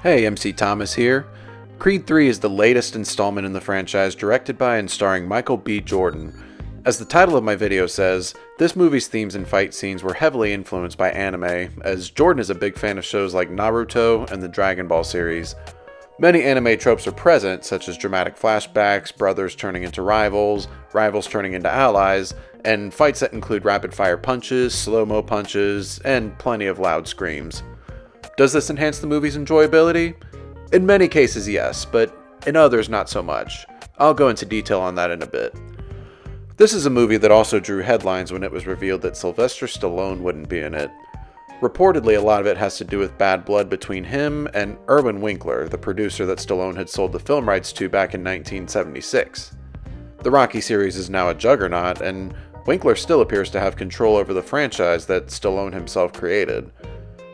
Hey, MC Thomas here. Creed 3 is the latest installment in the franchise directed by and starring Michael B. Jordan. As the title of my video says, this movie's themes and fight scenes were heavily influenced by anime, as Jordan is a big fan of shows like Naruto and the Dragonball series. Many anime tropes are present, such as dramatic flashbacks, brothers turning into rivals, rivals turning into allies, and fights that include rapid-fire punches, slow-mo punches, and plenty of loud screams. Does this enhance the movie's enjoyability? In many cases, yes, but in others, not so much. I'll go into detail on that in a bit. This is a movie that also drew headlines when it was revealed that Sylvester Stallone wouldn't be in it. Reportedly, a lot of it has to do with bad blood between him and Irwin Winkler, the producer that Stallone had sold the film rights to back in 1976. The Rocky series is now a juggernaut, and Winkler still appears to have control over the franchise that Stallone himself created.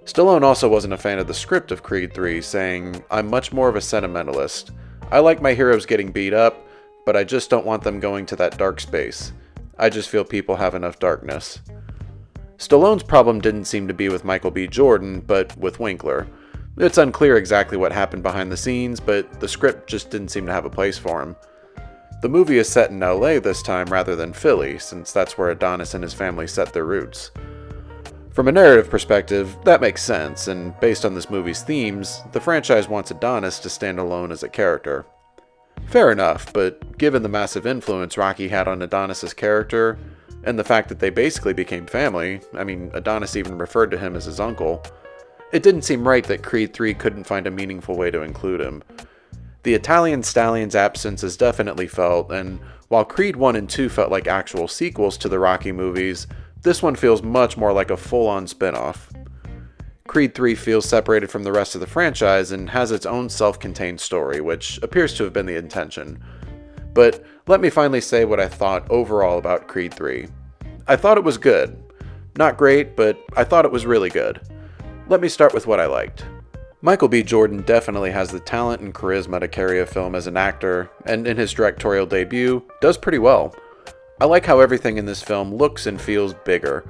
Stallone also wasn't a fan of the script of Creed 3, saying, "I'm much more of a sentimentalist. I like my heroes getting beat up, but I just don't want them going to that dark space. I just feel people have enough darkness." Stallone's problem didn't seem to be with Michael B. Jordan, but with Winkler. It's unclear exactly what happened behind the scenes, but the script just didn't seem to have a place for him. The movie is set in LA this time rather than Philly, since that's where Adonis and his family set their roots. From a narrative perspective, that makes sense, and based on this movie's themes, the franchise wants Adonis to stand alone as a character. Fair enough, but given the massive influence Rocky had on Adonis' character, and the fact that they basically became family, Adonis even referred to him as his uncle, it didn't seem right that Creed 3 couldn't find a meaningful way to include him. The Italian Stallion's absence is definitely felt, and while Creed 1 and 2 felt like actual sequels to the Rocky movies, this one feels much more like a full-on spin-off. Creed 3 feels separated from the rest of the franchise and has its own self-contained story, which appears to have been the intention. But let me finally say what I thought overall about Creed 3. I thought it was good. Not great, but I thought it was really good. Let me start with what I liked. Michael B. Jordan definitely has the talent and charisma to carry a film as an actor, and in his directorial debut, does pretty well. I like how everything in this film looks and feels bigger.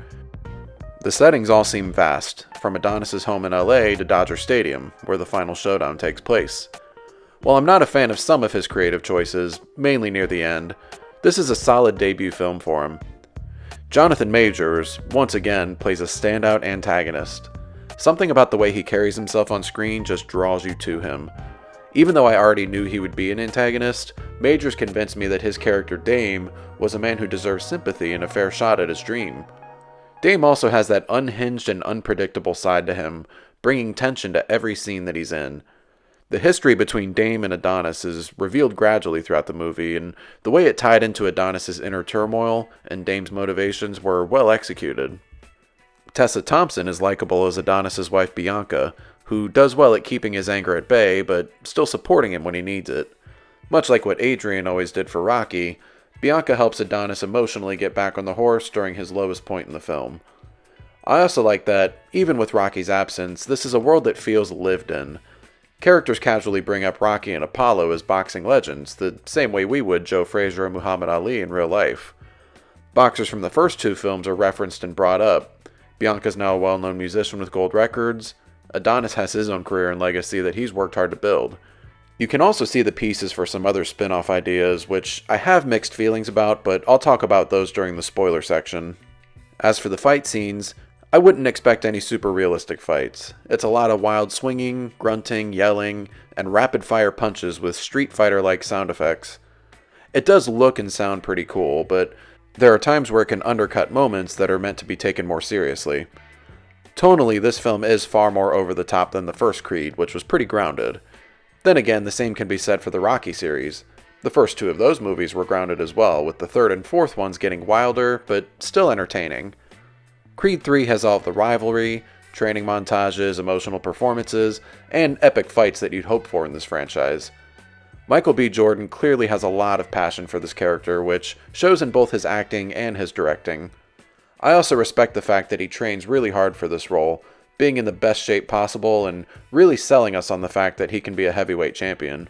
The settings all seem vast, from Adonis' home in LA to Dodger Stadium, where the final showdown takes place. While I'm not a fan of some of his creative choices, mainly near the end, this is a solid debut film for him. Jonathan Majors, once again, plays a standout antagonist. Something about the way he carries himself on screen just draws you to him. Even though I already knew he would be an antagonist, Majors convinced me that his character Dame was a man who deserves sympathy and a fair shot at his dream. Dame also has that unhinged and unpredictable side to him, bringing tension to every scene that he's in. The history between Dame and Adonis is revealed gradually throughout the movie, and the way it tied into Adonis' inner turmoil and Dame's motivations were well executed. Tessa Thompson is likable as Adonis' wife Bianca, who does well at keeping his anger at bay, but still supporting him when he needs it. Much like what Adrian always did for Rocky, Bianca helps Adonis emotionally get back on the horse during his lowest point in the film. I also like that, even with Rocky's absence, this is a world that feels lived in. Characters casually bring up Rocky and Apollo as boxing legends, the same way we would Joe Frazier and Muhammad Ali in real life. Boxers from the first two films are referenced and brought up. Bianca's now a well-known musician with gold records. Adonis has his own career and legacy that he's worked hard to build. You can also see the pieces for some other spin-off ideas, which I have mixed feelings about, but I'll talk about those during the spoiler section. As for the fight scenes, I wouldn't expect any super realistic fights. It's a lot of wild swinging, grunting, yelling, and rapid-fire punches with Street Fighter-like sound effects. It does look and sound pretty cool, but there are times where it can undercut moments that are meant to be taken more seriously. Tonally, this film is far more over the top than the first Creed, which was pretty grounded. Then again, the same can be said for the Rocky series. The first two of those movies were grounded as well, with the third and fourth ones getting wilder, but still entertaining. Creed 3 has all of the rivalry, training montages, emotional performances, and epic fights that you'd hope for in this franchise. Michael B. Jordan clearly has a lot of passion for this character, which shows in both his acting and his directing. I also respect the fact that he trains really hard for this role, being in the best shape possible and really selling us on the fact that he can be a heavyweight champion.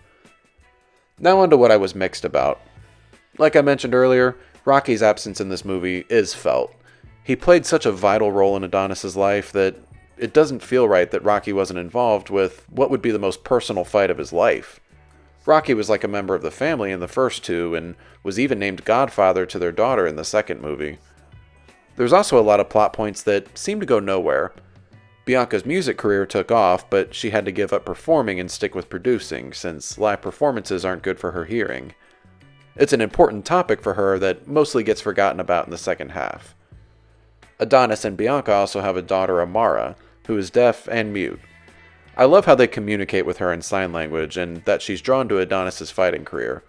Now on to what I was mixed about. Like I mentioned earlier, Rocky's absence in this movie is felt. He played such a vital role in Adonis' life that it doesn't feel right that Rocky wasn't involved with what would be the most personal fight of his life. Rocky was like a member of the family in the first two, and was even named godfather to their daughter in the second movie. There's also a lot of plot points that seem to go nowhere. Bianca's music career took off, but she had to give up performing and stick with producing, since live performances aren't good for her hearing. It's an important topic for her that mostly gets forgotten about in the second half. Adonis and Bianca also have a daughter, Amara, who is deaf and mute. I love how they communicate with her in sign language, and that she's drawn to Adonis's fighting career.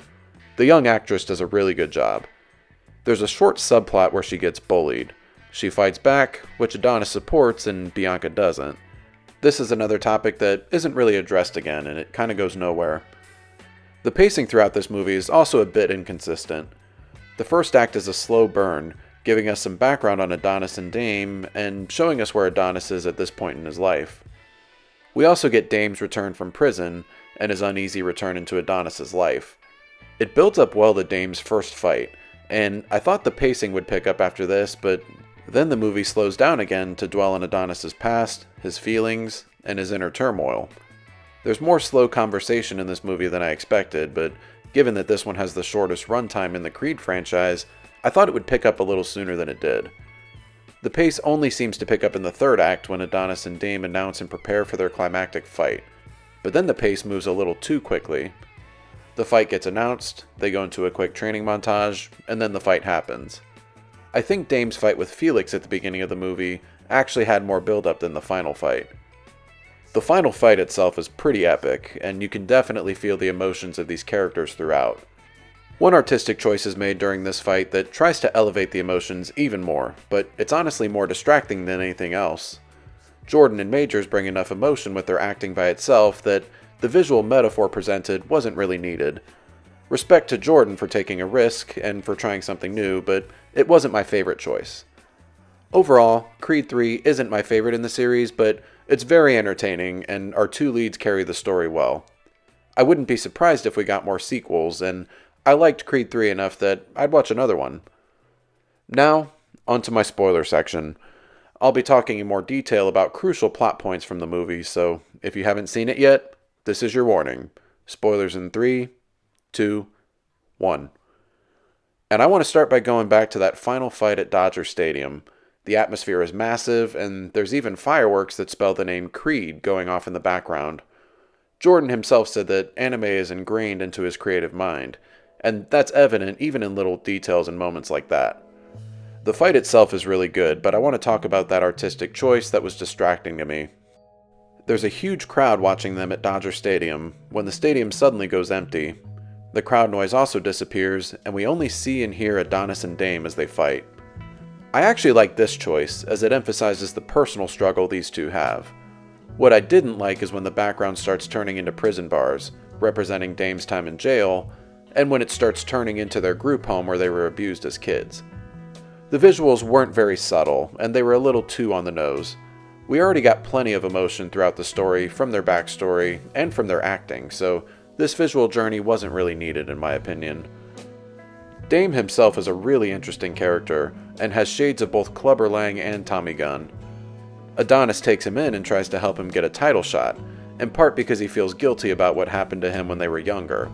The young actress does a really good job. There's a short subplot where she gets bullied. She fights back, which Adonis supports and Bianca doesn't. This is another topic that isn't really addressed again, and it kind of goes nowhere. The pacing throughout this movie is also a bit inconsistent. The first act is a slow burn, giving us some background on Adonis and Dame, and showing us where Adonis is at this point in his life. We also get Dame's return from prison, and his uneasy return into Adonis's life. It builds up well to Dame's first fight, and I thought the pacing would pick up after this, but then the movie slows down again to dwell on Adonis's past, his feelings, and his inner turmoil. There's more slow conversation in this movie than I expected, but given that this one has the shortest runtime in the Creed franchise, I thought it would pick up a little sooner than it did. The pace only seems to pick up in the third act when Adonis and Dame announce and prepare for their climactic fight, but then the pace moves a little too quickly. The fight gets announced, they go into a quick training montage, and then the fight happens. I think Dame's fight with Felix at the beginning of the movie actually had more build-up than the final fight. The final fight itself is pretty epic, and you can definitely feel the emotions of these characters throughout. One artistic choice is made during this fight that tries to elevate the emotions even more, but it's honestly more distracting than anything else. Jordan and Majors bring enough emotion with their acting by itself that the visual metaphor presented wasn't really needed. Respect to Jordan for taking a risk and for trying something new, but it wasn't my favorite choice. Overall, Creed 3 isn't my favorite in the series, but it's very entertaining, and our two leads carry the story well. I wouldn't be surprised if we got more sequels, and I liked Creed 3 enough that I'd watch another one. Now, onto my spoiler section. I'll be talking in more detail about crucial plot points from the movie, so if you haven't seen it yet, this is your warning. Spoilers in 3, 2, 1. And I want to start by going back to that final fight at Dodger Stadium. The atmosphere is massive, and there's even fireworks that spell the name Creed going off in the background. Jordan himself said that anime is ingrained into his creative mind, and that's evident even in little details and moments like that. The fight itself is really good, but I want to talk about that artistic choice that was distracting to me. There's a huge crowd watching them at Dodger Stadium when the stadium suddenly goes empty. The crowd noise also disappears, and we only see and hear Adonis and Dame as they fight. I actually like this choice, as it emphasizes the personal struggle these two have. What I didn't like is when the background starts turning into prison bars, representing Dame's time in jail, and when it starts turning into their group home where they were abused as kids. The visuals weren't very subtle, and they were a little too on the nose. We already got plenty of emotion throughout the story from their backstory and from their acting, so this visual journey wasn't really needed in my opinion. Dame himself is a really interesting character, and has shades of both Clubber Lang and Tommy Gunn. Adonis takes him in and tries to help him get a title shot, in part because he feels guilty about what happened to him when they were younger.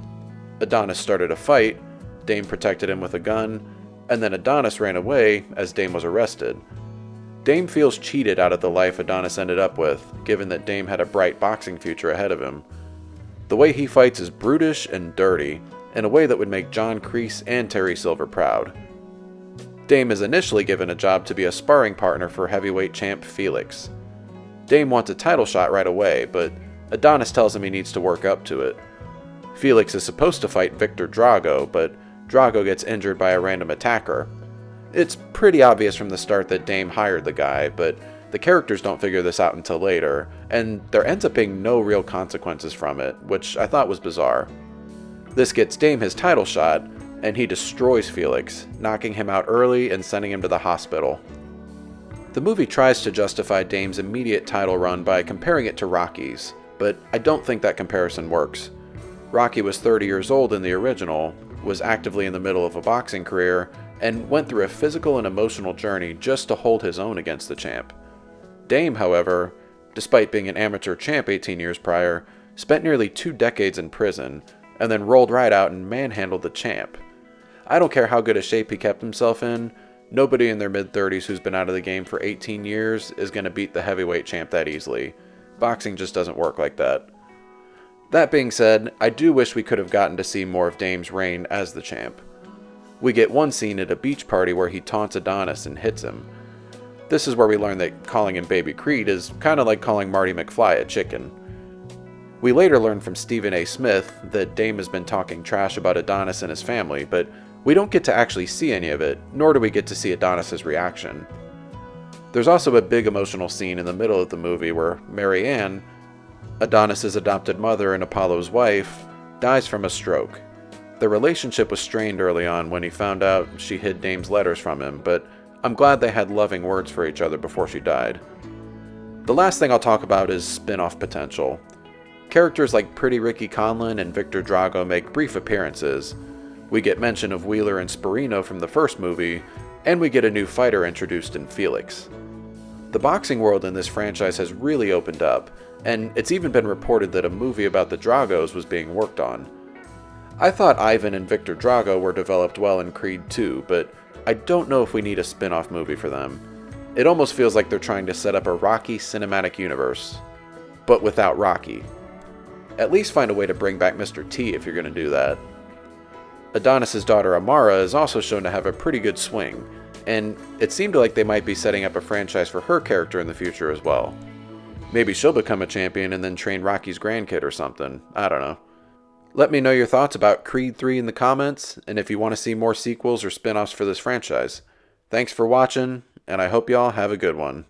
Adonis started a fight, Dame protected him with a gun, and then Adonis ran away as Dame was arrested. Dame feels cheated out of the life Adonis ended up with, given that Dame had a bright boxing future ahead of him. The way he fights is brutish and dirty, in a way that would make John Kreese and Terry Silver proud. Dame is initially given a job to be a sparring partner for heavyweight champ Felix. Dame wants a title shot right away, but Adonis tells him he needs to work up to it. Felix is supposed to fight Victor Drago, but Drago gets injured by a random attacker. It's pretty obvious from the start that Dame hired the guy, but the characters don't figure this out until later, and there ends up being no real consequences from it, which I thought was bizarre. This gets Dame his title shot, and he destroys Felix, knocking him out early and sending him to the hospital. The movie tries to justify Dame's immediate title run by comparing it to Rocky's, but I don't think that comparison works. Rocky was 30 years old in the original, was actively in the middle of a boxing career, and went through a physical and emotional journey just to hold his own against the champ. Dame, however, despite being an amateur champ 18 years prior, spent nearly 2 decades in prison, and then rolled right out and manhandled the champ. I don't care how good a shape he kept himself in, nobody in their mid-30s who's been out of the game for 18 years is going to beat the heavyweight champ that easily. Boxing just doesn't work like that. That being said, I do wish we could have gotten to see more of Dame's reign as the champ. We get one scene at a beach party where he taunts Adonis and hits him. This is where we learn that calling him Baby Creed is kind of like calling Marty McFly a chicken. We later learn from Stephen A. Smith that Dame has been talking trash about Adonis and his family, but we don't get to actually see any of it, nor do we get to see Adonis's reaction. There's also a big emotional scene in the middle of the movie where Mary Ann, Adonis's adopted mother and Apollo's wife, dies from a stroke. Their relationship was strained early on when he found out she hid Dame's letters from him, but I'm glad they had loving words for each other before she died. The last thing I'll talk about is spin-off potential. Characters like Pretty Ricky Conlon and Victor Drago make brief appearances. We get mention of Wheeler and Sperino from the first movie, and we get a new fighter introduced in Felix. The boxing world in this franchise has really opened up, and it's even been reported that a movie about the Dragos was being worked on. I thought Ivan and Victor Drago were developed well in Creed 2, but I don't know if we need a spin-off movie for them. It almost feels like they're trying to set up a Rocky cinematic universe, but without Rocky. At least find a way to bring back Mr. T if you're going to do that. Adonis's daughter Amara is also shown to have a pretty good swing, and it seemed like they might be setting up a franchise for her character in the future as well. Maybe she'll become a champion and then train Rocky's grandkid or something, I don't know. Let me know your thoughts about Creed 3 in the comments, and if you want to see more sequels or spin-offs for this franchise. Thanks for watching, and I hope y'all have a good one.